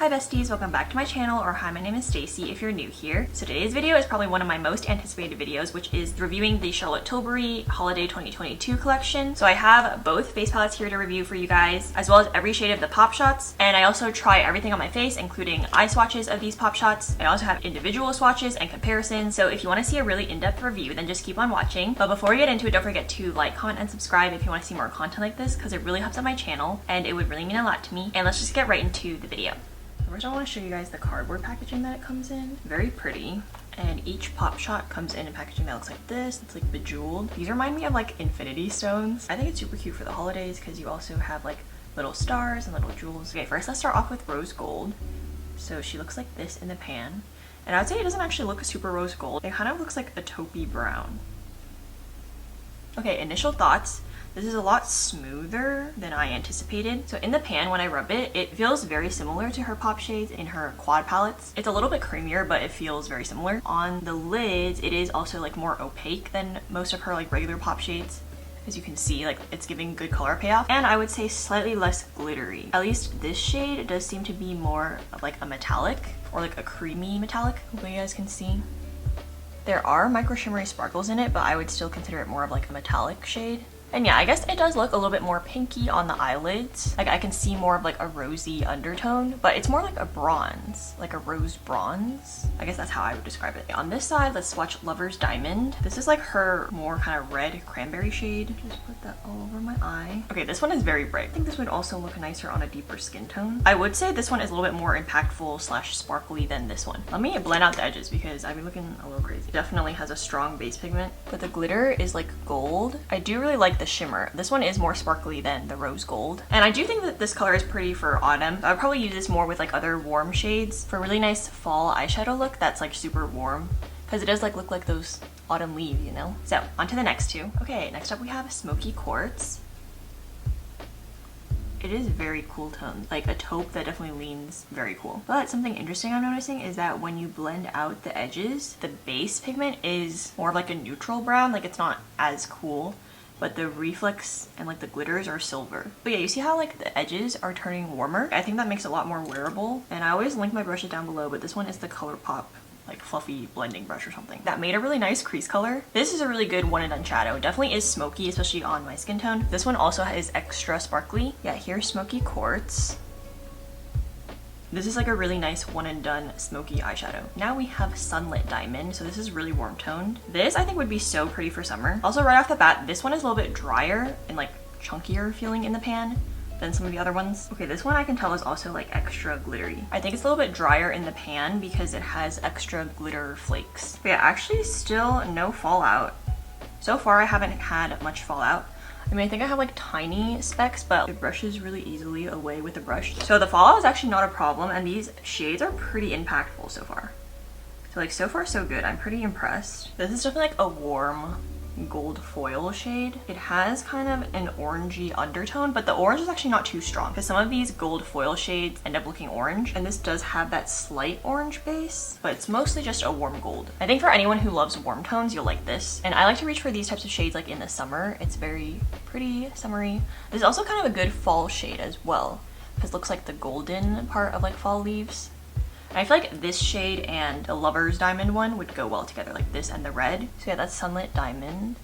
Hi besties, welcome back to my channel, or hi, my name is Stacy if you're new here. So today's video is probably one of my most anticipated videos, which is reviewing the Charlotte Tilbury Holiday 2022 collection. So I have both face palettes here to review for you guys, as well as every shade of the Pop Shots, and I also try everything on my face, including eye swatches of these Pop Shots. I also have individual swatches and comparisons, so if you want to see a really in-depth review, then just keep on watching. But before we get into it, don't forget to like, comment, and subscribe if you want to see more content like this, because it really helps out my channel, and it would really mean a lot to me. And let's just get right into the video. First, I want to show you guys the cardboard packaging that it comes in. Very pretty. And each Pop Shot comes in packaging that looks like this. It's like bejeweled. These remind me of like infinity stones. I think it's super cute for the holidays because you also have like little stars and little jewels. Okay, first let's start off with rose gold. So she looks like this in the pan. And I would say it doesn't actually look super rose gold. It kind of looks like a taupey brown. Okay, initial thoughts. This is a lot smoother than I anticipated. So in the pan, when I rub it, it feels very similar to her pop shades in her quad palettes. It's a little bit creamier, but it feels very similar. On the lids, it is also like more opaque than most of her like regular pop shades. As you can see, like it's giving good color payoff. And I would say slightly less glittery. At least this shade does seem to be more of like a metallic or like a creamy metallic. Hopefully you guys can see. There are micro shimmery sparkles in it, but I would still consider it more of like a metallic shade. And yeah, I guess it does look a little bit more pinky on the eyelids. Like I can see more of like a rosy undertone, but it's more like a bronze, like a rose bronze. I guess that's how I would describe it. On this side, let's swatch Lover's Diamond. This is like her more kind of red cranberry shade. Just put that all over my eye. Okay, this one is very bright. I think this would also look nicer on a deeper skin tone. I would say this one is a little bit more impactful slash sparkly than this one. Let me blend out the edges because I've been looking a little crazy. Definitely has a strong base pigment, but the glitter is like gold. I do really like the shimmer. This one is more sparkly than the rose gold. And I do think that this color is pretty for autumn. I would probably use this more with like other warm shades for a really nice fall eyeshadow look that's like super warm. Because it does like look like those autumn leaves, you know? So, on to the next two. Okay, next up we have Smokey Quartz. It is very cool tone, like a taupe that definitely leans very cool. But something interesting I'm noticing is that when you blend out the edges, the base pigment is more of like a neutral brown, like it's not as cool. But the reflex and like the glitters are silver. But yeah, you see how like the edges are turning warmer? I think that makes it a lot more wearable. And I always link my brushes down below, but this one is the ColourPop like fluffy blending brush or something. That made a really nice crease color. This is a really good one and done shadow. It definitely is smoky, especially on my skin tone. This one also is extra sparkly. Yeah, here's Smokey Quartz. This is like a really nice one and done smoky eyeshadow. Now we have Sunlit Diamond. So this is really warm toned. This I think would be so pretty for summer. Also right off the bat, this one is a little bit drier and like chunkier feeling in the pan than some of the other ones. Okay, this one I can tell is also like extra glittery. I think it's a little bit drier in the pan because it has extra glitter flakes. But yeah, actually still no fallout. So far I haven't had much fallout. I mean, I think I have like tiny specks, but it brushes really easily away with the brush. So the fallout is actually not a problem, and these shades are pretty impactful so far. So like so far so good. I'm pretty impressed. This is definitely like a warm gold foil shade. It has kind of an orangey undertone, but the orange is actually not too strong because some of these gold foil shades end up looking orange, and this does have that slight orange base, but it's mostly just a warm gold. I think for anyone who loves warm tones, you'll like this. And I like to reach for these types of shades like in the summer. It's very pretty, summery. This is also kind of a good fall shade as well because it looks like the golden part of like fall leaves. And I feel like this shade and the Lover's Diamond one would go well together, like this and the red. So yeah, that's Sunlit Diamond.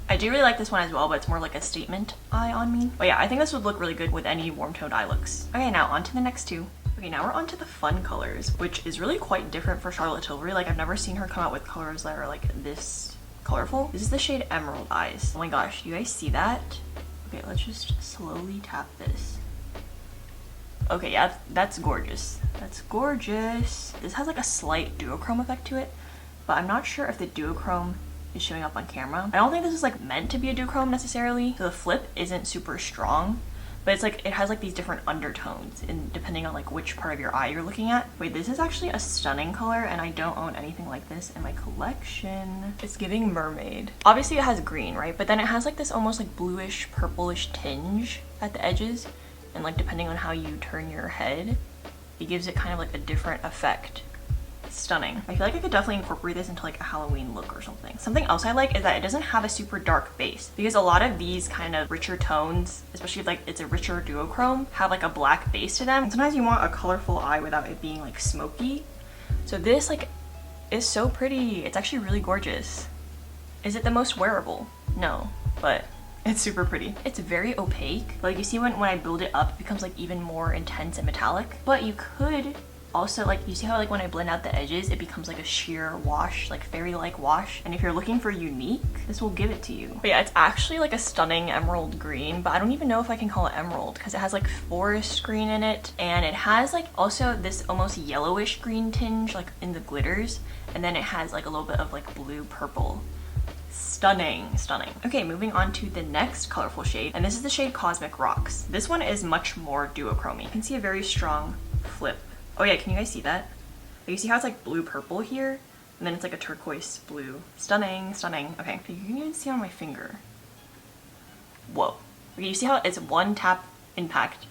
I do really like this one as well, but it's more like a statement eye on me. But yeah, I think this would look really good with any warm toned eye looks. Okay, now on to the next two. Okay, now we're on to the fun colors, which is really quite different for Charlotte Tilbury. Like I've never seen her come out with colors that are like this colorful. This is the shade Emerald Eyes. Oh my gosh, do you guys see that? Okay, let's just slowly tap this. Okay, yeah, that's gorgeous. That's gorgeous. This has like a slight duochrome effect to it, but I'm not sure if the duochrome is showing up on camera. I don't think this is like meant to be a duochrome necessarily. So the flip isn't super strong, but it's like it has like these different undertones and depending on like which part of your eye you're looking at. Wait, this is actually a stunning color and I don't own anything like this in my collection. It's giving mermaid. Obviously it has green, right? But then it has like this almost like bluish purplish tinge at the edges. And like depending on how you turn your head, it gives it kind of like a different effect. Stunning. I feel like I could definitely incorporate this into like a Halloween look or something. Something else I like is that it doesn't have a super dark base, because a lot of these kind of richer tones, especially if like it's a richer duochrome, have like a black base to them. And sometimes you want a colorful eye without it being like smoky. So this like is so pretty. It's actually really gorgeous. Is it the most wearable? No, but it's super pretty. It's very opaque. Like you see when I build it up, it becomes like even more intense and metallic. But you could also, like, you see how like when I blend out the edges, it becomes like a sheer wash, like fairy-like wash. And if you're looking for unique, this will give it to you. But yeah, it's actually like a stunning emerald green, but I don't even know if I can call it emerald because it has like forest green in it. And it has like also this almost yellowish green tinge like in the glitters. And then it has like a little bit of like blue purple. Stunning, stunning. Okay, moving on to the next colorful shade, and this is the shade Cosmic Rocks. This one is much more duochrome. You can see a very strong flip. Oh yeah, can you guys see that? You see how it's like blue purple here? And then it's like a turquoise blue. Stunning, stunning. Okay, you can even see on my finger. Whoa. Okay, you see how it's one tap impact.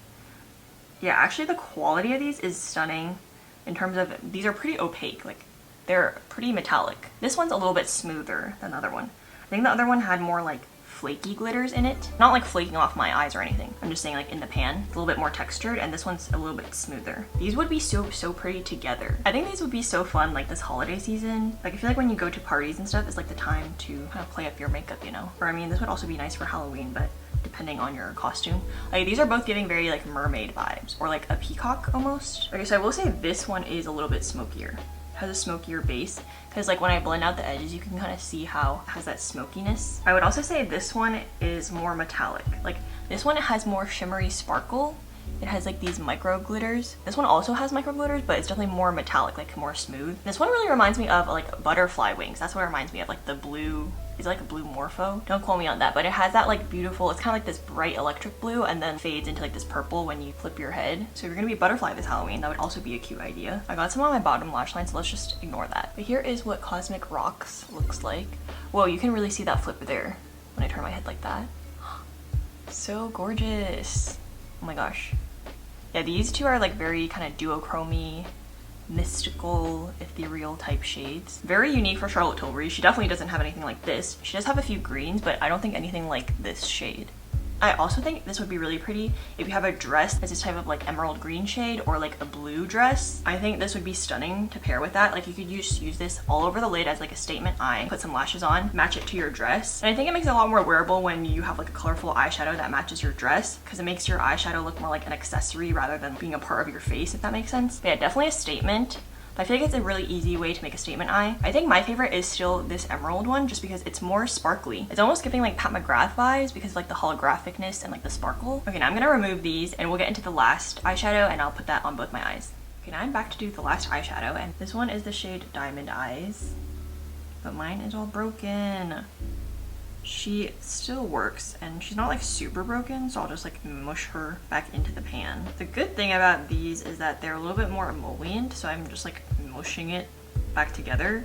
Yeah, actually the quality of these is stunning in terms of, these are pretty opaque. Like, they're pretty metallic. This one's a little bit smoother than the other one. I think the other one had more like flaky glitters in it. Not like flaking off my eyes or anything. I'm just saying like in the pan, it's a little bit more textured, and this one's a little bit smoother. These would be so pretty together. I think these would be so fun like this holiday season. Like I feel like when you go to parties and stuff, it's like the time to kind of play up your makeup, you know? Or I mean, this would also be nice for Halloween, but depending on your costume. Like these are both giving very like mermaid vibes, or like a peacock almost. Okay, so I will say this one is a little bit smokier. Has a smokier base, because like when I blend out the edges, you can kind of see how it has that smokiness. I would also say this one is more metallic. Like this one, it has more shimmery sparkle. It has like these micro glitters. This one also has micro glitters, but it's definitely more metallic, like more smooth. This one really reminds me of like butterfly wings. That's what it reminds me of, like the blue. Is it like a blue morpho? Don't quote me on that, but it has that like beautiful, it's kind of like this bright electric blue and then fades into like this purple when you flip your head. So if you're gonna be a butterfly this Halloween, that would also be a cute idea. I got some on my bottom lash line, so let's just ignore that. But here is what Cosmic Rocks looks like. Whoa, you can really see that flip there when I turn my head like that. So gorgeous. Oh my gosh. Yeah, these two are like very kind of duochrome-y, mystical, ethereal type shades. Very unique for Charlotte Tilbury. She definitely doesn't have anything like this. She does have a few greens, but I don't think anything like this shade. I also think this would be really pretty if you have a dress that's this type of like emerald green shade, or like a blue dress. I think this would be stunning to pair with that. Like you could just use this all over the lid as like a statement eye, put some lashes on, match it to your dress. And I think it makes it a lot more wearable when you have like a colorful eyeshadow that matches your dress, because it makes your eyeshadow look more like an accessory rather than being a part of your face, if that makes sense. But yeah, definitely a statement. But I feel like it's a really easy way to make a statement eye. I think my favorite is still this emerald one, just because it's more sparkly. It's almost giving like Pat McGrath vibes because of like the holographicness and like the sparkle. Okay, now I'm gonna remove these and we'll get into the last eyeshadow, and I'll put that on both my eyes. Okay, now I'm back to do the last eyeshadow, and this one is the shade Diamond Eyes, but mine is all broken. She still works, and she's not like super broken, so I'll just like mush her back into the pan. The good thing about these is that they're a little bit more emollient, so I'm just like mushing it back together,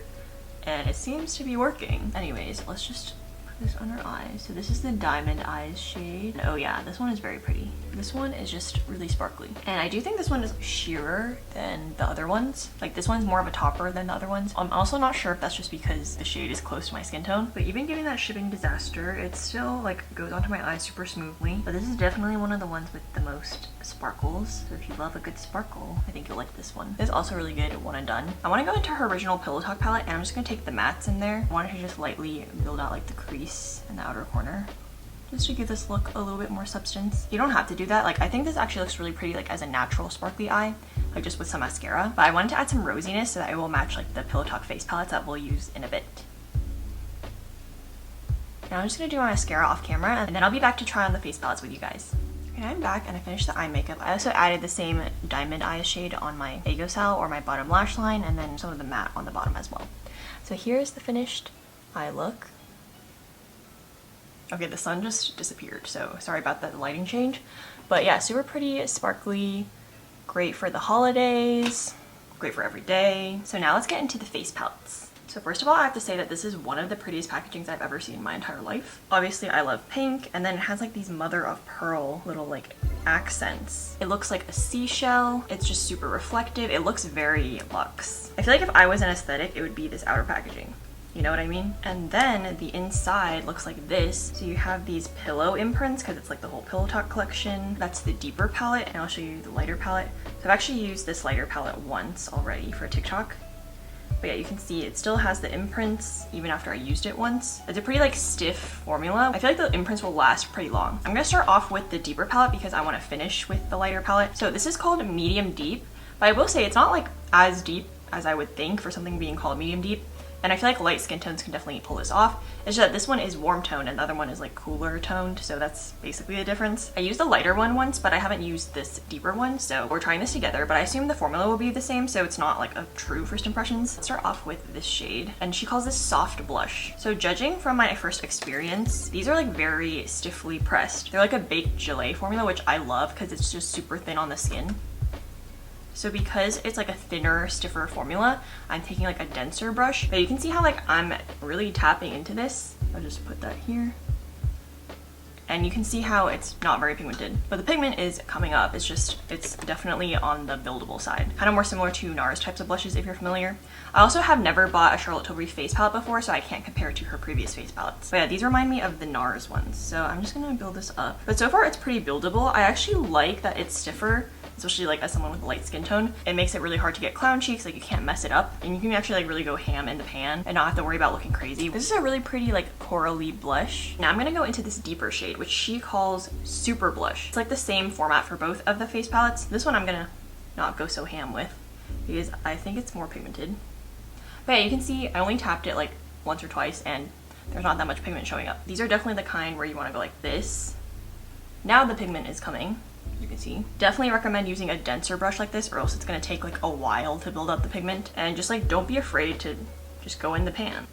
and it seems to be working. Anyways, let's just put this on her eyes. So this is the Diamond Eyes shade. And oh yeah, this one is very pretty. This one is just really sparkly. And I do think this one is sheerer than the other ones. Like this one's more of a topper than the other ones. I'm also not sure if that's just because the shade is close to my skin tone, but even giving that shipping disaster, it still like goes onto my eyes super smoothly. But this is definitely one of the ones with the most sparkles. So if you love a good sparkle, I think you'll like this one. This is also really good one and done. I want to go into her original Pillowtalk palette, and I'm just going to take the mattes in there. I wanted to just lightly build out like the crease in the outer corner, just to give this look a little bit more substance. You don't have to do that. Like I think this actually looks really pretty like as a natural sparkly eye, like just with some mascara. But I wanted to add some rosiness so that it will match like the Pillowtalk face palettes that we'll use in a bit. Now I'm just gonna do my mascara off camera, and then I'll be back to try on the face palettes with you guys. Okay, I'm back and I finished the eye makeup. I also added the same Diamond Eyes shade on my Agosal or my bottom lash line, and then some of the matte on the bottom as well. So here's the finished eye look. Okay, the sun just disappeared, so sorry about that lighting change. But yeah, super pretty, sparkly, great for the holidays, great for every day. So now let's get into the face palettes. So first of all, I have to say that this is one of the prettiest packagings I've ever seen in my entire life. Obviously, I love pink, and then it has like these mother of pearl little like accents. It looks like a seashell. It's just super reflective. It looks very luxe. I feel like if I was an aesthetic, it would be this outer packaging. You know what I mean? And then the inside looks like this. So you have these pillow imprints because it's like the whole Pillowtalk collection. That's the deeper palette, and I'll show you the lighter palette. So I've actually used this lighter palette once already for TikTok. But yeah, you can see it still has the imprints even after I used it once. It's a pretty like stiff formula. I feel like the imprints will last pretty long. I'm gonna start off with the deeper palette because I want to finish with the lighter palette. So this is called medium deep, but I will say it's not like as deep as I would think for something being called medium deep. And I feel like light skin tones can definitely pull this off. It's just that this one is warm toned and the other one is like cooler toned, so that's basically the difference. I used the lighter one once, but I haven't used this deeper one, so we're trying this together, but I assume the formula will be the same, so it's not like a true first impressions. Let's start off with this shade, and she calls this soft blush. So judging from my first experience, these are like very stiffly pressed. They're like a baked gelée formula, which I love because it's just super thin on the skin. So because it's like a thinner, stiffer formula, I'm taking like a denser brush. But you can see how like I'm really tapping into this. I'll just put that here. And you can see how it's not very pigmented. But the pigment is coming up. It's definitely on the buildable side. Kind of more similar to NARS types of blushes if you're familiar. I also have never bought a Charlotte Tilbury face palette before, so I can't compare it to her previous face palettes. But yeah, these remind me of the NARS ones. So I'm just gonna build this up. But so far it's pretty buildable. I actually like that it's stiffer, especially like as someone with a light skin tone. It makes it really hard to get clown cheeks, like you can't mess it up. And you can actually like really go ham in the pan and not have to worry about looking crazy. This is a really pretty like corally blush. Now I'm gonna go into this deeper shade, which she calls Super Blush. It's like the same format for both of the face palettes. This one I'm gonna not go so ham with because I think it's more pigmented. But yeah, you can see I only tapped it like once or twice and there's not that much pigment showing up. These are definitely the kind where you wanna go like this. Now the pigment is coming. You can see. Definitely recommend using a denser brush like this or else it's gonna take like a while to build up the pigment, and just like don't be afraid to just go in the pan.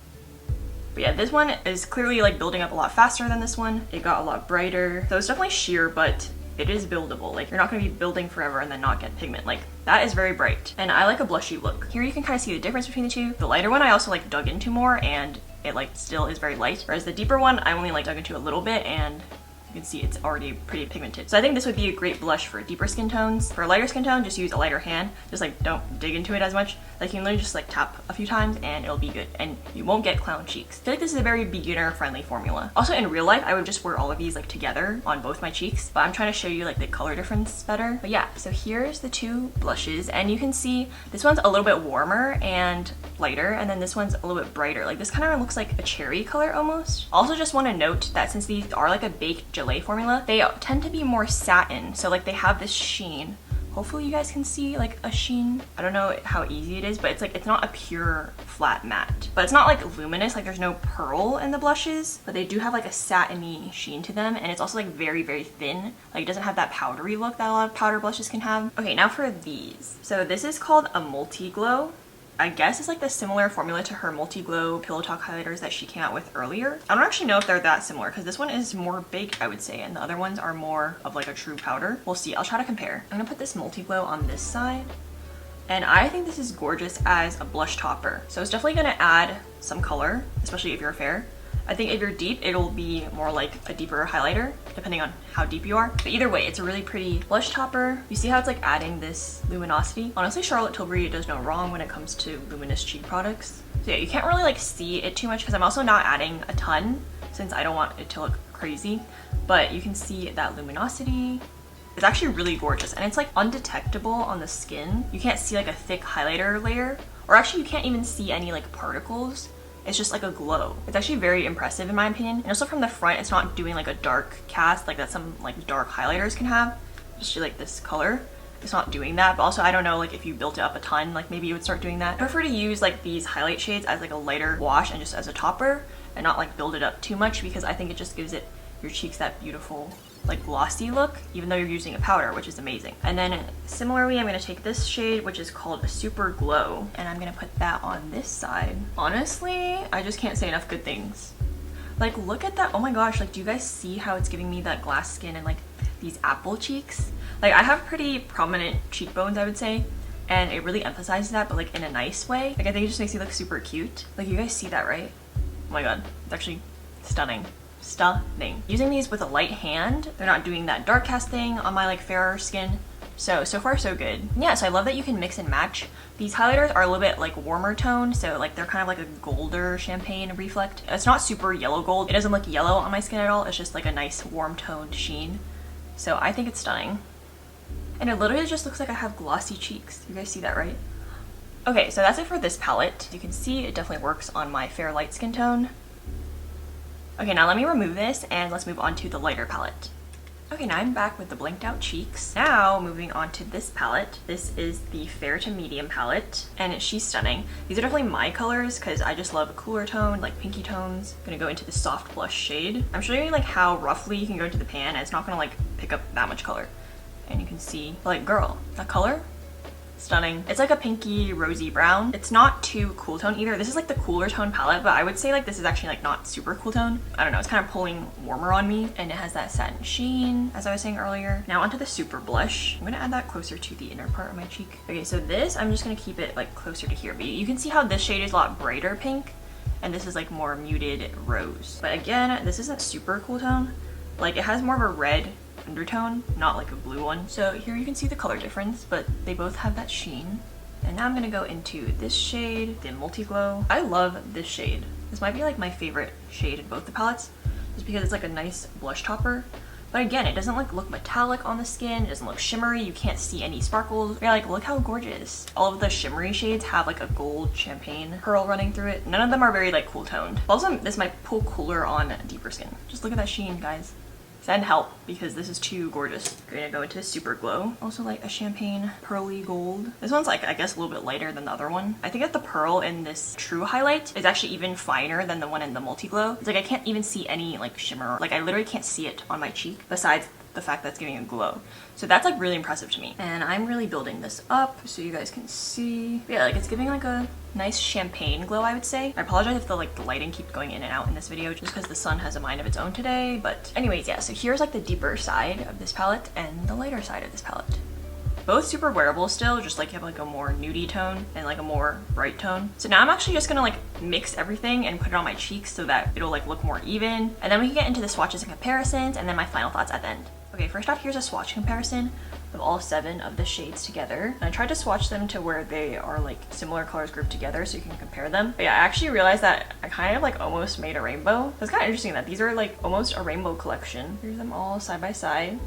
But yeah, this one is clearly like building up a lot faster than this one. It got a lot brighter. So it's definitely sheer, but it is buildable. Like you're not gonna be building forever and then not get pigment. Like that is very bright. And I like a blushy look. Here you can kind of see the difference between the two. The lighter one I also like dug into more and it like still is very light. Whereas the deeper one I only like dug into a little bit and you can see it's already pretty pigmented. So I think this would be a great blush for deeper skin tones. For a lighter skin tone, just use a lighter hand. Just like don't dig into it as much. Like you can literally just like tap a few times and it'll be good. And you won't get clown cheeks. I feel like this is a very beginner friendly formula. Also in real life, I would just wear all of these like together on both my cheeks. But I'm trying to show you like the color difference better. But yeah, so here's the two blushes. And you can see this one's a little bit warmer and lighter. And then this one's a little bit brighter. Like this kind of looks like a cherry color almost. Also just want to note that since these are like a baked gelée formula, they tend to be more satin. So like they have this sheen. Hopefully you guys can see like a sheen. I don't know how easy it is, but it's like, it's not a pure flat matte. But it's not like luminous, like there's no pearl in the blushes, but they do have like a satiny sheen to them. And it's also like very, very thin. Like it doesn't have that powdery look that a lot of powder blushes can have. Okay, now for these. So this is called a multi-glow. I guess it's like the similar formula to her multi-glow Pillowtalk highlighters that she came out with earlier. I don't actually know if they're that similar because this one is more baked, I would say, and the other ones are more of like a true powder. We'll see. I'll try to compare. I'm gonna put this multi-glow on this side. And I think this is gorgeous as a blush topper. So it's definitely gonna add some color, especially if you're fair. I think if you're deep, it'll be more like a deeper highlighter, depending on how deep you are. But either way, it's a really pretty blush topper. You see how it's like adding this luminosity? Honestly, Charlotte Tilbury does no wrong when it comes to luminous cheek products. So yeah, you can't really like see it too much because I'm also not adding a ton since I don't want it to look crazy. But you can see that luminosity. It's actually really gorgeous and it's like undetectable on the skin. You can't see like a thick highlighter layer, or actually you can't even see any like particles. It's just like a glow. It's actually very impressive in my opinion. And also from the front, it's not doing like a dark cast like that some like dark highlighters can have. Just like this color. It's not doing that, but also I don't know like if you built it up a ton, like maybe you would start doing that. I prefer to use like these highlight shades as like a lighter wash and just as a topper and not like build it up too much because I think it just gives it your cheeks that beautiful like glossy look, even though you're using a powder, which is amazing. And then similarly, I'm gonna take this shade, which is called a Super Glow, and I'm gonna put that on this side. Honestly, I just can't say enough good things. Like, look at that. Oh my gosh, like, do you guys see how it's giving me that glass skin and like these apple cheeks? Like, I have pretty prominent cheekbones, I would say, and it really emphasizes that, but like in a nice way. Like, I think it just makes you look super cute. Like, you guys see that, right? Oh my god, it's actually stunning. stunning. Using these with a light hand, they're not doing that dark cast thing on my like fairer skin. So far so good. Yeah, so I love that you can mix and match. These highlighters are a little bit like warmer tone, so like they're kind of like a golder champagne reflect. It's not super yellow gold. It doesn't look yellow on my skin at all. It's just like a nice warm toned sheen. So I think it's stunning. And it literally just looks like I have glossy cheeks. You guys see that, right? Okay, so that's it for this palette. As you can see, it definitely works on my fair light skin tone. Okay, now let me remove this and let's move on to the lighter palette. Okay, now I'm back with the blinked out cheeks. Now moving on to this palette. This is the fair to medium palette and she's stunning. These are definitely my colors because I just love a cooler tone, like pinky tones. I'm gonna go into the soft blush shade. I'm showing you like how roughly you can go into the pan and it's not gonna like pick up that much color. And you can see, like, girl, that color, stunning. It's like a pinky rosy brown. It's not too cool tone either. This is like the cooler tone palette, but I would say like this is actually like not super cool tone. I don't know, it's kind of pulling warmer on me and it has that satin sheen as I was saying earlier. Now onto the super blush. I'm gonna add that closer to the inner part of my cheek. Okay, so this, I'm just gonna keep it like closer to here, but you can see how this shade is a lot brighter pink and this is like more muted rose. But again, this isn't super cool tone. Like it has more of a red undertone, not like a blue one. So here you can see the color difference, but they both have that sheen. And now I'm gonna go into this shade, the Multi Glow. I love this shade. This might be like my favorite shade in both the palettes, just because it's like a nice blush topper. But again, it doesn't like look metallic on the skin, it doesn't look shimmery, you can't see any sparkles. You're like, look how gorgeous. All of the shimmery shades have like a gold champagne pearl running through it. None of them are very like cool toned. Also, this might pull cooler on deeper skin. Just look at that sheen, guys. Send help because this is too gorgeous. We're gonna go into Super Glow. Also like a champagne pearly gold. This one's like, I guess, a little bit lighter than the other one. I think that the pearl in this true highlight is actually even finer than the one in the Multi Glow. It's like I can't even see any like shimmer. Like I literally can't see it on my cheek besides the fact that it's giving a glow. So that's like really impressive to me. And I'm really building this up so you guys can see. But yeah, like it's giving like a nice champagne glow, I would say. I apologize if the lighting keeps going in and out in this video just because the sun has a mind of its own today. But anyways, yeah, so here's like the deeper side of this palette and the lighter side of this palette. Both super wearable still, just like you have like a more nudie tone and like a more bright tone. So now I'm actually just gonna like mix everything and put it on my cheeks so that it'll like look more even. And then we can get into the swatches and comparisons and then my final thoughts at the end. Okay, first off, here's a swatch comparison of all 7 of the shades together. And I tried to swatch them to where they are like similar colors grouped together so you can compare them. But yeah, I actually realized that I kind of like almost made a rainbow. That's kind of interesting that these are like almost a rainbow collection. Here's them all side by side.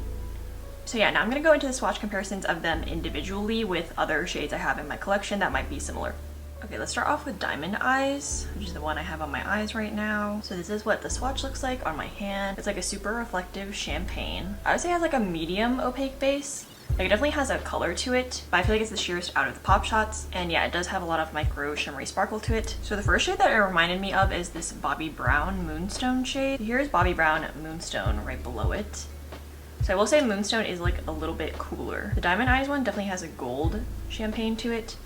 So yeah, now I'm gonna go into the swatch comparisons of them individually with other shades I have in my collection that might be similar. Okay, let's start off with Diamond Eyes, which is the one I have on my eyes right now. So this is what the swatch looks like on my hand. It's like a super reflective champagne. I would say it has like a medium opaque base. Like it definitely has a color to it, but I feel like it's the sheerest out of the Pop Shots. And yeah, it does have a lot of micro shimmery sparkle to it. So the first shade that it reminded me of is this Bobbi Brown Moonstone shade. Here's Bobbi Brown Moonstone right below it. So I will say Moonstone is like a little bit cooler. The Diamond Eyes one definitely has a gold champagne to it,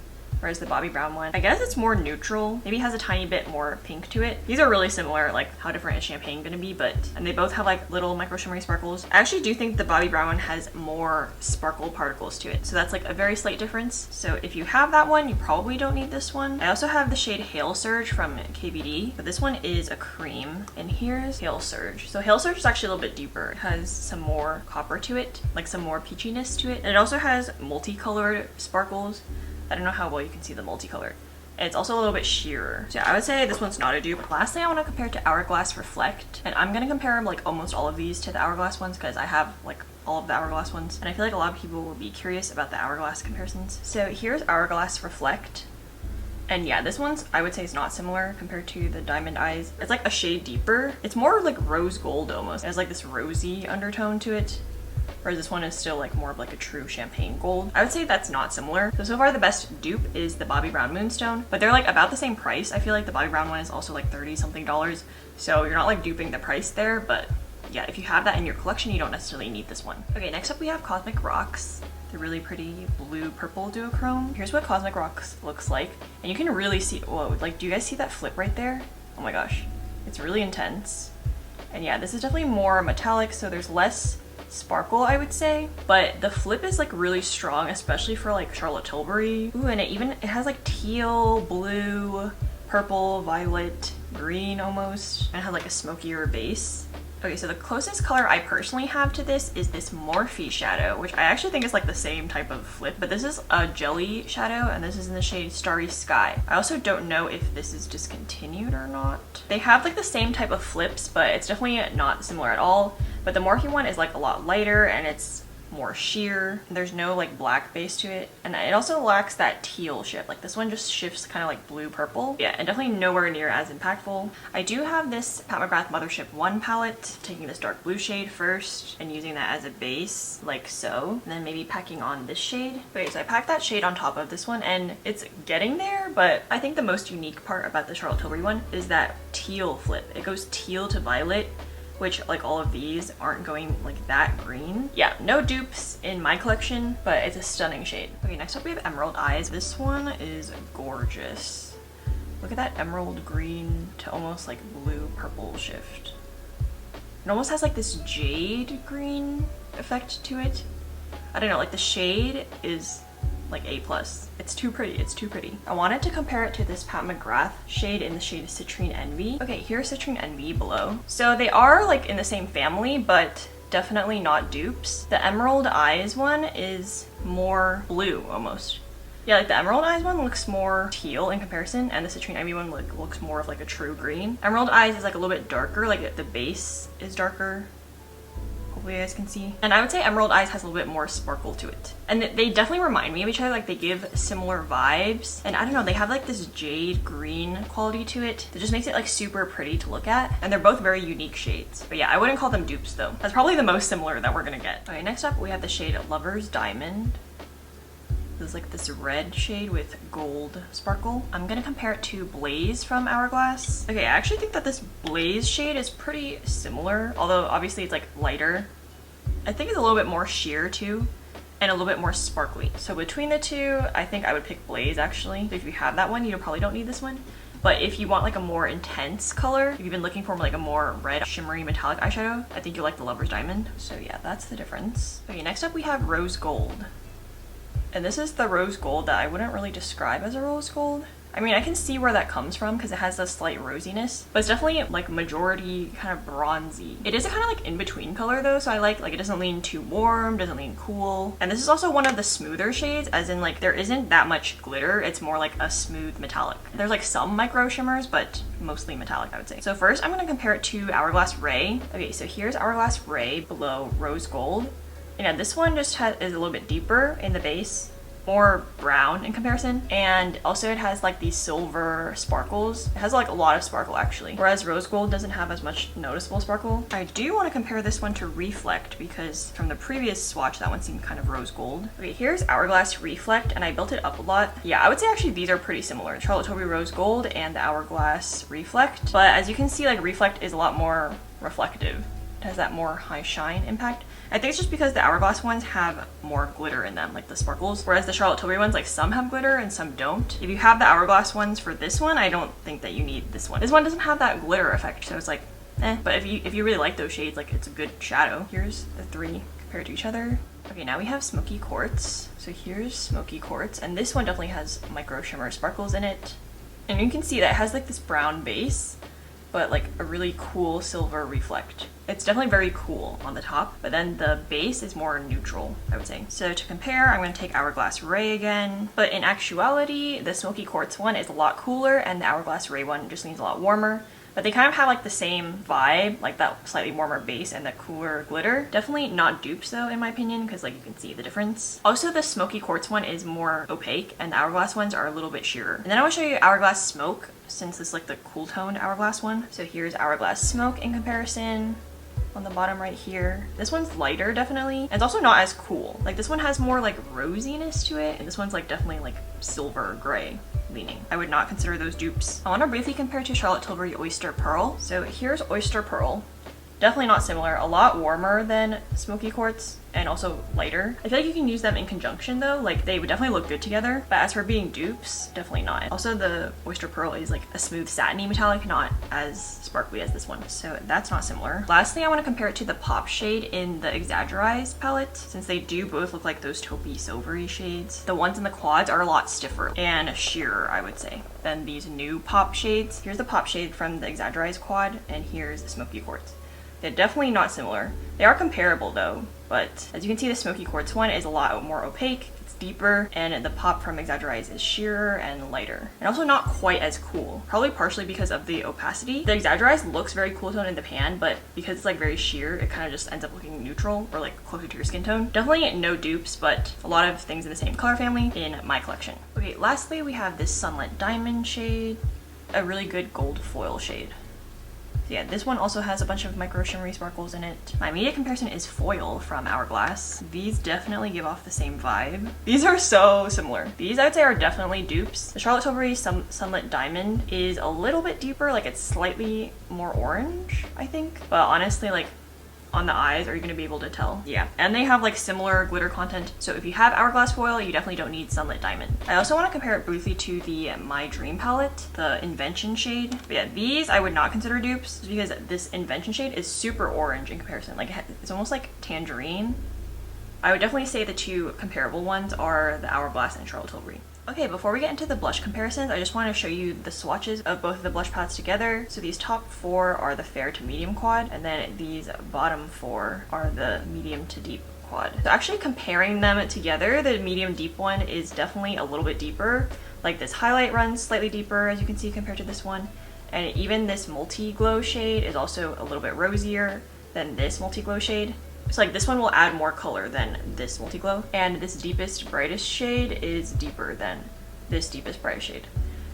whereas the Bobbi Brown one, I guess it's more neutral. Maybe has a tiny bit more pink to it. These are really similar, like how different is champagne gonna be, and they both have like little micro shimmery sparkles. I actually do think the Bobbi Brown one has more sparkle particles to it. So that's like a very slight difference. So if you have that one, you probably don't need this one. I also have the shade Hail Surge from KVD, but this one is a cream. And here's Hail Surge. So Hail Surge is actually a little bit deeper. It has some more copper to it, like some more peachiness to it. And it also has multicolored sparkles. I don't know how well you can see the multicolored. And it's also a little bit sheerer. So I would say this one's not a dupe. Lastly, I want to compare to Hourglass Reflect. And I'm going to compare like almost all of these to the Hourglass ones because I have like all of the Hourglass ones. And I feel like a lot of people will be curious about the Hourglass comparisons. So here's Hourglass Reflect. And yeah, this one's, I would say, is not similar compared to the Diamond Eyes. It's like a shade deeper. It's more like rose gold almost. It has like this rosy undertone to it. Whereas this one is still like more of like a true champagne gold. I would say that's not similar. So far the best dupe is the Bobbi Brown Moonstone, but they're like about the same price. I feel like the Bobbi Brown one is also like $30 something. So you're not like duping the price there, but yeah, if you have that in your collection, you don't necessarily need this one. Okay, next up we have Cosmic Rocks. The really pretty blue purple duochrome. Here's what Cosmic Rocks looks like. And you can really see, whoa, like do you guys see that flip right there? Oh my gosh, it's really intense. And yeah, this is definitely more metallic, so there's less sparkle, I would say, but the flip is like really strong, especially for like Charlotte Tilbury. Ooh, and it has like teal, blue, purple, violet, green almost, and it has like a smokier base. Okay, so the closest color I personally have to this is this Morphe shadow, which I actually think is like the same type of flip, but this is a jelly shadow and this is in the shade Starry Sky. I also don't know if this is discontinued or not. They have like the same type of flips, but it's definitely not similar at all. But the Morphe one is like a lot lighter and it's more sheer. There's no like black base to it, and it also lacks that teal shift. Like this one just shifts kind of like blue purple. Yeah, and definitely nowhere near as impactful. I do have this Pat McGrath Mothership 1 palette, taking this dark blue shade first and using that as a base like so, and then maybe packing on this shade. Okay, so I packed that shade on top of this one and it's getting there, but I think the most unique part about the Charlotte Tilbury one is that teal flip. It goes teal to violet, which like all of these aren't going like that green. Yeah, no dupes in my collection, but it's a stunning shade. Okay, next up we have Emerald Eyes. This one is gorgeous. Look at that emerald green to almost like blue purple shift. It almost has like this jade green effect to it. I don't know, like the shade is like A+. It's too pretty, it's too pretty. I wanted to compare it to this Pat McGrath shade in the shade Citrine Envy. Okay, here's Citrine Envy below. So they are like in the same family, but definitely not dupes. The Emerald Eyes one is more blue almost. Yeah, like the Emerald Eyes one looks more teal in comparison, and the Citrine Envy one looks more of like a true green. Emerald Eyes is like a little bit darker, like the base is darker. Hopefully you guys can see. And I would say Emerald Eyes has a little bit more sparkle to it. And they definitely remind me of each other, like they give similar vibes. And I don't know, they have like this jade green quality to it that just makes it like super pretty to look at. And they're both very unique shades. But yeah, I wouldn't call them dupes though. That's probably the most similar that we're gonna get. Okay, next up we have the shade Lover's Diamond. This is like this red shade with gold sparkle. I'm gonna compare it to Blaze from Hourglass. Okay, I actually think that this Blaze shade is pretty similar, although obviously it's like lighter. I think it's a little bit more sheer too, and a little bit more sparkly. So between the two, I think I would pick Blaze actually. If you have that one, you probably don't need this one. But if you want like a more intense color, if you've been looking for like a more red shimmery metallic eyeshadow, I think you'll like the Lover's Diamond. So yeah, that's the difference. Okay, next up we have Rose Gold. And this is the rose gold that I wouldn't really describe as a rose gold. I mean, I can see where that comes from because it has a slight rosiness, but it's definitely like majority kind of bronzy. It is a kind of like in-between color though, so I like it doesn't lean too warm, doesn't lean cool. And this is also one of the smoother shades, as in like there isn't that much glitter, it's more like a smooth metallic. There's like some micro shimmers, but mostly metallic, I would say. So first I'm gonna compare it to Hourglass Ray. Okay, so here's Hourglass Ray below Rose Gold. And yeah, this one just is a little bit deeper in the base, more brown in comparison, and also it has like these silver sparkles. It has like a lot of sparkle actually, whereas Rose Gold doesn't have as much noticeable sparkle. I do want to compare this one to Reflect because from the previous swatch that one seemed kind of rose gold. Okay, here's Hourglass Reflect, and I built it up a lot. Yeah, I would say actually these are pretty similar, Charlotte Tilbury Rose Gold and the Hourglass Reflect, but as you can see, like Reflect is a lot more reflective. It has that more high shine impact. I think it's just because the Hourglass ones have more glitter in them, like the sparkles, whereas the Charlotte Tilbury ones, like some have glitter and some don't. If you have the Hourglass ones for this one, I don't think that you need this one. This one doesn't have that glitter effect, so it's like, eh. But if you really like those shades, like it's a good shadow. Here's the three compared to each other. Okay, now we have Smokey Quartz. So here's Smokey Quartz, and this one definitely has micro shimmer sparkles in it. And you can see that it has like this brown base, but like a really cool silver reflect. It's definitely very cool on the top, but then the base is more neutral, I would say. So to compare, I'm gonna take Hourglass Ray again, but in actuality, the Smokey Quartz one is a lot cooler and the Hourglass Ray one just leans a lot warmer. But they kind of have like the same vibe, like that slightly warmer base and the cooler glitter. Definitely not dupes though, in my opinion, because like you can see the difference. Also, the Smokey Quartz one is more opaque and the Hourglass ones are a little bit sheerer. And then I want to show you Hourglass Smoke, since it's like the cool toned Hourglass one. So here's Hourglass Smoke in comparison. On the bottom right here. This one's lighter definitely, and it's also not as cool. Like this one has more like rosiness to it, and this one's like definitely like silver gray leaning. I would not consider those dupes. I want to briefly compare to Charlotte Tilbury Oyster Pearl. So here's Oyster Pearl. Definitely not similar, a lot warmer than Smokey Quartz and also lighter. I feel like you can use them in conjunction though, like they would definitely look good together, but as for being dupes, definitely not. Also the Oyster Pearl is like a smooth satiny metallic, not as sparkly as this one, so that's not similar. Lastly, I want to compare it to the Pop shade in the Exaggerize palette, since they do both look like those taupey silvery shades. The ones in the quads are a lot stiffer and sheerer, I would say, than these new Pop shades. Here's the Pop shade from the Exaggerize quad, and here's the Smokey Quartz. They're definitely not similar. They are comparable though, but as you can see, the Smokey Quartz one is a lot more opaque, it's deeper, and the pop from Exaggerize is sheerer and lighter. And also not quite as cool, probably partially because of the opacity. The Exaggerize looks very cool tone in the pan, but because it's like very sheer, it kind of just ends up looking neutral or like closer to your skin tone. Definitely no dupes, but a lot of things in the same color family in my collection. Okay, lastly we have this Sunlit Diamond shade, a really good gold foil shade. So yeah, this one also has a bunch of micro shimmery sparkles in it. My immediate comparison is Foil from Hourglass. These definitely give off the same vibe. These are so similar. These I would say are definitely dupes. The Charlotte Tilbury Sunlit Diamond is a little bit deeper, like it's slightly more orange, I think. But honestly, like on the eyes, are you gonna be able to tell? Yeah, and they have like similar glitter content. So if you have Hourglass Foil, you definitely don't need Sunlit Diamond. I also want to compare it briefly to the My Dream palette, the Invention shade. But yeah, these I would not consider dupes just because this Invention shade is super orange in comparison. Like it's almost like tangerine. I would definitely say the two comparable ones are the Hourglass and Charlotte Tilbury. Okay, before we get into the blush comparisons, I just want to show you the swatches of both of the blush palettes together. So these top 4 are the fair to medium quad, and then these bottom 4 are the medium to deep quad. So actually comparing them together, the medium deep one is definitely a little bit deeper. Like this highlight runs slightly deeper, as you can see, compared to this one. And even this multi-glow shade is also a little bit rosier than this multi-glow shade. So like this one will add more color than this multi-glow, and this deepest brightest shade is deeper than this deepest brightest shade.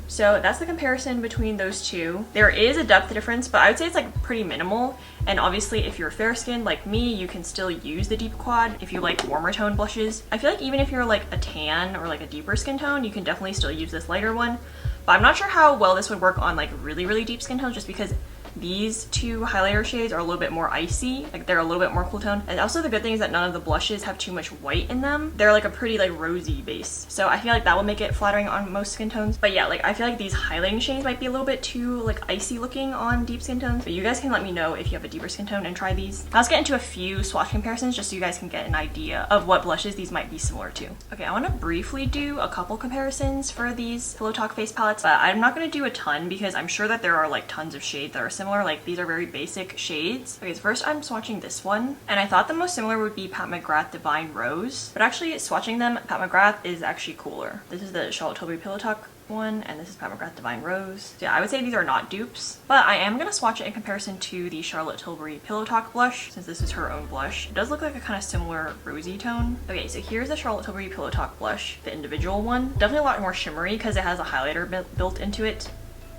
So that's the comparison between those two. There is a depth difference, but I would say it's like pretty minimal. And obviously if you're fair skinned like me, you can still use the deep quad if you like warmer tone blushes. I feel like even if you're like a tan or like a deeper skin tone, you can definitely still use this lighter one. But I'm not sure how well this would work on like really deep skin tones, just because these two highlighter shades are a little bit more icy, like they're a little bit more cool tone. And also the good thing is that none of the blushes have too much white in them. They're like a pretty like rosy base. So I feel like that will make it flattering on most skin tones. But yeah, like I feel like these highlighting shades might be a little bit too like icy looking on deep skin tones. But you guys can let me know if you have a deeper skin tone and try these. Now let's get into a few swatch comparisons just so you guys can get an idea of what blushes these might be similar to. Okay, I want to briefly do a couple comparisons for these Pillowtalk face palettes, but I'm not going to do a ton because I'm sure that there are like tons of shades that are similar. Like these are very basic shades. Okay, so first I'm swatching this one, and I thought the most similar would be Pat McGrath Divine Rose, but actually swatching them, Pat McGrath is actually cooler. This is the Charlotte Tilbury Pillowtalk one, and this is Pat McGrath Divine Rose. So yeah, I would say these are not dupes, but I am gonna swatch it in comparison to the Charlotte Tilbury Pillowtalk blush, since this is her own blush. It does look like a kind of similar rosy tone. Okay, so here's the Charlotte Tilbury Pillowtalk blush, the individual one. Definitely a lot more shimmery because it has a highlighter built into it.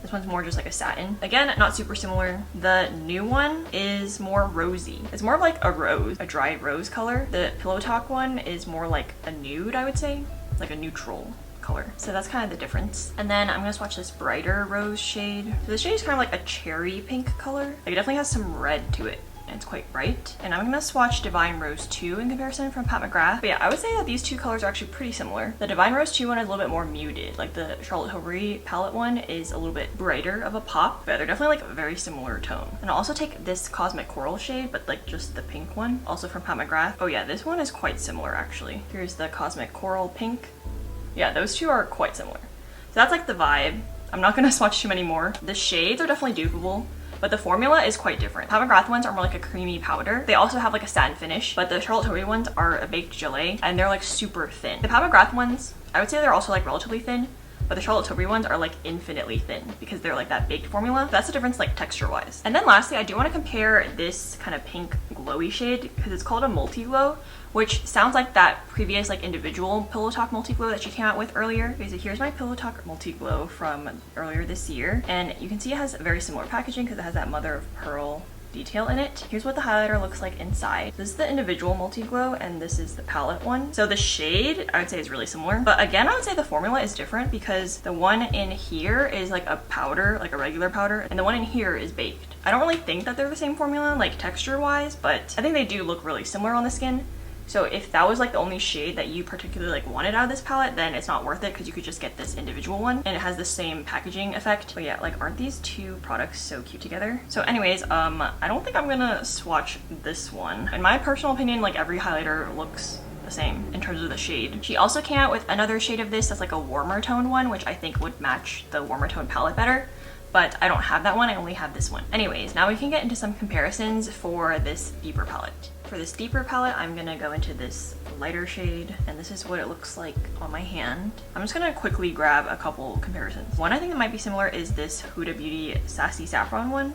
This one's more just like a satin. Again, not super similar. The new one is more rosy. It's more like a rose, a dry rose color. The Pillowtalk one is more like a nude, I would say, like a neutral color. So that's kind of the difference. And then I'm gonna swatch this brighter rose shade. So this shade is kind of like a cherry pink color. Like it definitely has some red to it. It's quite bright. And I'm gonna swatch Divine Rose 2 in comparison from Pat McGrath. But yeah, I would say that these two colors are actually pretty similar. The Divine Rose 2 one is a little bit more muted. Like the Charlotte Tilbury palette one is a little bit brighter of a pop, but they're definitely like a very similar tone. And I'll also take this Cosmic Coral shade, but like just the pink one, also from Pat McGrath. Oh yeah, this one is quite similar actually. Here's the Cosmic Coral pink. Yeah, those two are quite similar. So that's like the vibe. I'm not gonna swatch too many more. The shades are definitely dupeable, but the formula is quite different. Pat McGrath ones are more like a creamy powder. They also have like a satin finish, but the Charlotte Tilbury ones are a baked gelée, and they're like super thin. The Pat McGrath ones, I would say they're also like relatively thin, but the Charlotte Tilbury ones are like infinitely thin because they're like that baked formula. That's the difference like texture wise. And then lastly, I do want to compare this kind of pink glowy shade because it's called a multi-glow, which sounds like that previous like individual Pillowtalk multi-glow that she came out with earlier. Okay, so here's my Pillowtalk multi-glow from earlier this year, and you can see it has very similar packaging because it has that mother of pearl detail in it. Here's what the highlighter looks like inside. This is the individual multi-glow, and this is the palette one. So the shade I would say is really similar, but again I would say the formula is different because the one in here is like a powder, like a regular powder, and the one in here is baked. I don't really think that they're the same formula like texture wise, but I think they do look really similar on the skin. So if that was like the only shade that you particularly like wanted out of this palette, then it's not worth it because you could just get this individual one and it has the same packaging effect. But yeah, like aren't these two products so cute together? So anyways, I don't think I'm gonna swatch this one. In my personal opinion, like every highlighter looks the same in terms of the shade. She also came out with another shade of this that's like a warmer tone one, which I think would match the warmer tone palette better. but I don't have that one, I only have this one. Anyways, now we can get into some comparisons for this deeper palette. For this deeper palette, I'm gonna go into this lighter shade, and this is what it looks like on my hand. I'm just gonna quickly grab a couple comparisons. One I think that might be similar is this Huda Beauty Sassy Saffron one.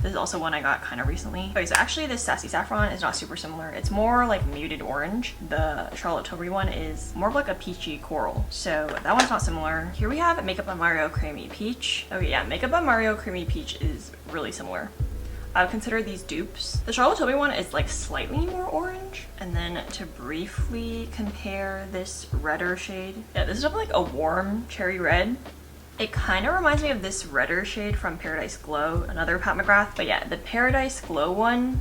This is also one I got kind of recently. Okay, so actually this Sassy Saffron is not super similar. It's more like muted orange. The Charlotte Tilbury one is more of like a peachy coral. So that one's not similar. Here we have Makeup by Mario Creamy Peach. Okay, yeah, Makeup by Mario Creamy Peach is really similar. I would consider these dupes. The Charlotte Tilbury one is like slightly more orange. And then to briefly compare this redder shade. Yeah, this is definitely like a warm cherry red. It kind of reminds me of this redder shade from Paradise Glow, another Pat McGrath. But yeah, the Paradise Glow one,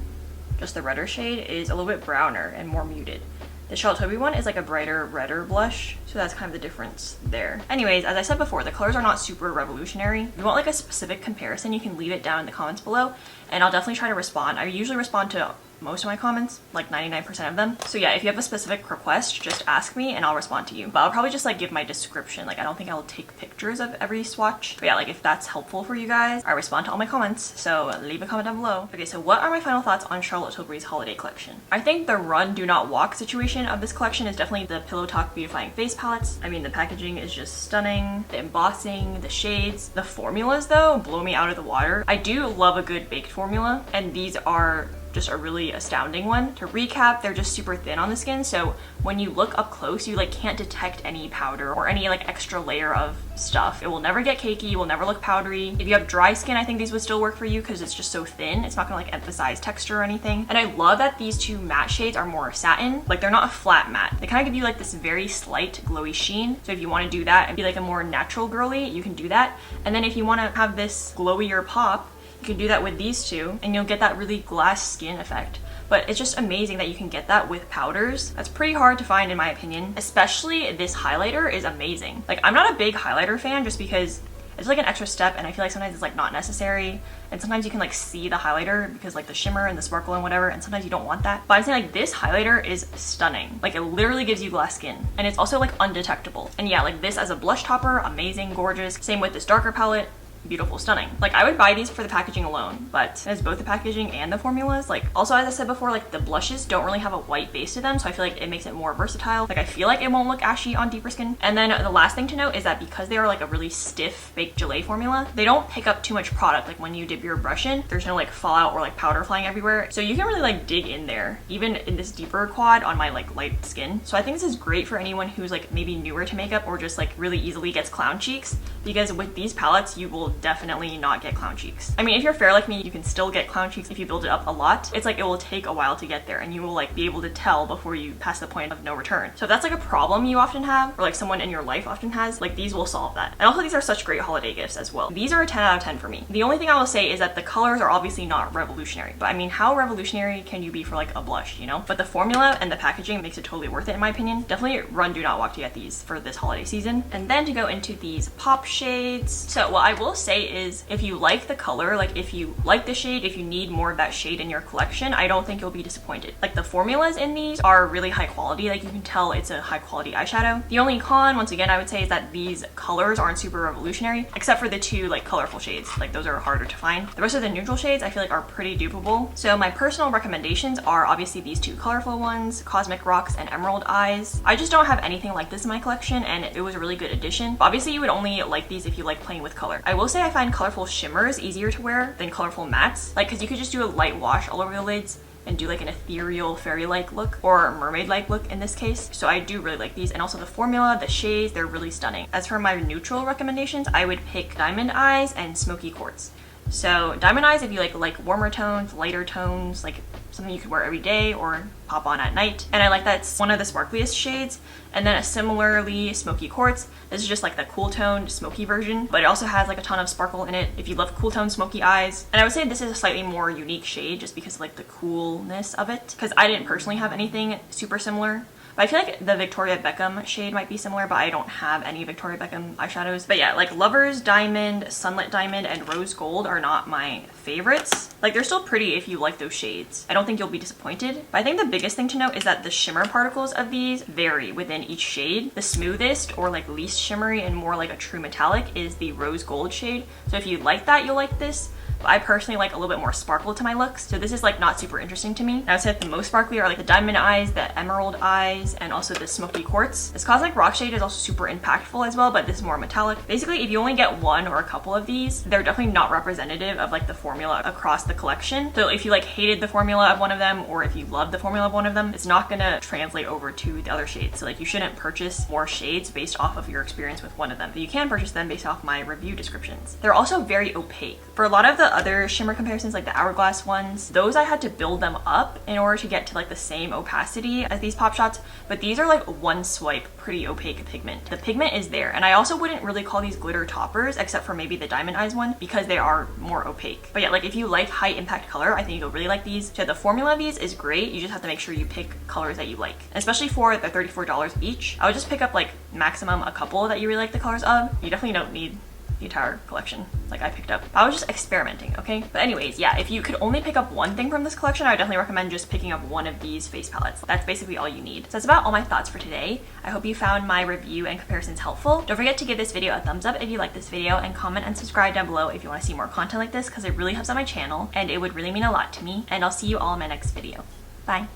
just the redder shade, is a little bit browner and more muted. The Charlotte Tilbury one is like a brighter, redder blush, so that's kind of the difference there. Anyways, as I said before, the colors are not super revolutionary. If you want like a specific comparison, you can leave it down in the comments below, and I'll definitely try to respond. I usually respond to most of my comments, like 99% of them. So yeah, if you have a specific request, just ask me and I'll respond to you. But I'll probably just like give my description. Like I don't think I'll take pictures of every swatch. But yeah, like if that's helpful for you guys, I respond to all my comments. So leave a comment down below. Okay, so what are my final thoughts on Charlotte Tilbury's holiday collection? I think the run, do not walk situation of this collection is definitely the Pillowtalk Beautifying face palettes. I mean, the packaging is just stunning. The embossing, the shades, the formulas though, blow me out of the water. I do love a good baked formula, and these are just a really astounding one. To recap, they're just super thin on the skin, so when you look up close, you like can't detect any powder or any like extra layer of stuff. It will never get cakey, it will never look powdery. If you have dry skin, I think these would still work for you because it's just so thin. It's not gonna like emphasize texture or anything. And I love that these two matte shades are more satin. Like they're not a flat matte. They kind of give you like this very slight glowy sheen. So if you want to do that and be like a more natural girly, you can do that. And then if you want to have this glowier pop, you can do that with these two and you'll get that really glass skin effect. But it's just amazing that you can get that with powders. That's pretty hard to find in my opinion. Especially this highlighter is amazing. Like I'm not a big highlighter fan just because it's like an extra step and I feel like sometimes it's like not necessary. And sometimes you can like see the highlighter because like the shimmer and the sparkle and whatever, and sometimes you don't want that. But I'm saying like this highlighter is stunning. Like it literally gives you glass skin and it's also like undetectable. And yeah, like this as a blush topper, amazing, gorgeous. Same with this darker palette. Beautiful, stunning. Like I would buy these for the packaging alone, but as both the packaging and the formulas, like also as I said before, like the blushes don't really have a white base to them, so I feel like it makes it more versatile. Like I feel like it won't look ashy on deeper skin. And then the last thing to note is that because they are like a really stiff baked gelée formula, they don't pick up too much product. Like when you dip your brush in, there's no like fallout or like powder flying everywhere, so you can really like dig in there, even in this deeper quad on my like light skin. So I think this is great for anyone who's like maybe newer to makeup or just like really easily gets clown cheeks, because with these palettes you will definitely not get clown cheeks. I mean, if you're fair like me, you can still get clown cheeks if you build it up a lot. It's like it will take a while to get there and you will like be able to tell before you pass the point of no return. So if that's like a problem you often have, or like someone in your life often has, like these will solve that. And also these are such great holiday gifts as well. These are a 10 out of 10 for me. The only thing I will say is that the colors are obviously not revolutionary, but I mean, how revolutionary can you be for like a blush, you know? But the formula and the packaging makes it totally worth it in my opinion. Definitely run, do not walk to get these for this holiday season. And then to go into these pop shades. So what I will say is if you like the color, like if you like the shade, if you need more of that shade in your collection, I don't think you'll be disappointed. Like the formulas in these are really high quality. Like you can tell it's a high quality eyeshadow. The only con, once again, I would say is that these colors aren't super revolutionary, except for the two like colorful shades. Like those are harder to find. The rest of the neutral shades I feel like are pretty dupeable. So my personal recommendations are obviously these two colorful ones, Cosmic Rocks and Emerald Eyes. I just don't have anything like this in my collection and it was a really good addition. But obviously you would only like these if you like playing with color. I will say I find colorful shimmers easier to wear than colorful mattes, like because you could just do a light wash all over the lids and do like an ethereal fairy-like look or mermaid-like look in this case. So I do really like these, and also the formula, the shades, they're really stunning. As for my neutral recommendations, I would pick Diamond Eyes and Smoky Quartz. So Diamond Eyes if you like warmer tones, lighter tones, like something you could wear every day or pop on at night. And I like that's one of the sparkliest shades. And then a similarly Smoky Quartz, this is just like the cool toned smoky version, but it also has like a ton of sparkle in it if you love cool toned smoky eyes. And I would say this is a slightly more unique shade just because of like the coolness of it, because I didn't personally have anything super similar. But I feel like the Victoria Beckham shade might be similar, but I don't have any Victoria Beckham eyeshadows. But yeah, like Lover's Diamond, Sunlit Diamond, and Rose Gold are not my favorites. Like they're still pretty if you like those shades. I don't think you'll be disappointed. But I think the biggest thing to note is that the shimmer particles of these vary within each shade. The smoothest or like least shimmery and more like a true metallic is the Rose Gold shade. So if you like that, you'll like this. But I personally like a little bit more sparkle to my looks, so this is like not super interesting to me. I would say that the most sparkly are like the diamond eyes, the emerald eyes, and also the smoky quartz. This Cosmic Rock shade is also super impactful as well, but this is more metallic. Basically, if you only get one or a couple of these, they're definitely not representative of like the formula across the collection. So if you like hated the formula of one of them, or if you love the formula of one of them, it's not gonna translate over to the other shades. So like you shouldn't purchase more shades based off of your experience with one of them, but you can purchase them based off my review descriptions. They're also very opaque. For a lot of the other shimmer comparisons, like the Hourglass ones, those I had to build them up in order to get to like the same opacity as these Pop Shots, but these are like one swipe pretty opaque pigment. The pigment is there, and I also wouldn't really call these glitter toppers except for maybe the Diamond Eyes one because they are more opaque. But yeah, like if you like high impact color, I think you'll really like these. So the formula of these is great. You just have to make sure you pick colors that you like, especially for the $34 each. I would just pick up like maximum a couple that you really like the colors of. You definitely don't need the entire collection like I picked up. I was just experimenting, okay? But anyways, yeah, if you could only pick up one thing from this collection, I would definitely recommend just picking up one of these face palettes. That's basically all you need. So that's about all my thoughts for today. I hope you found my review and comparisons helpful. Don't forget to give this video a thumbs up if you like this video, and comment and subscribe down below if you want to see more content like this, because it really helps out my channel and it would really mean a lot to me. And I'll see you all in my next video. Bye.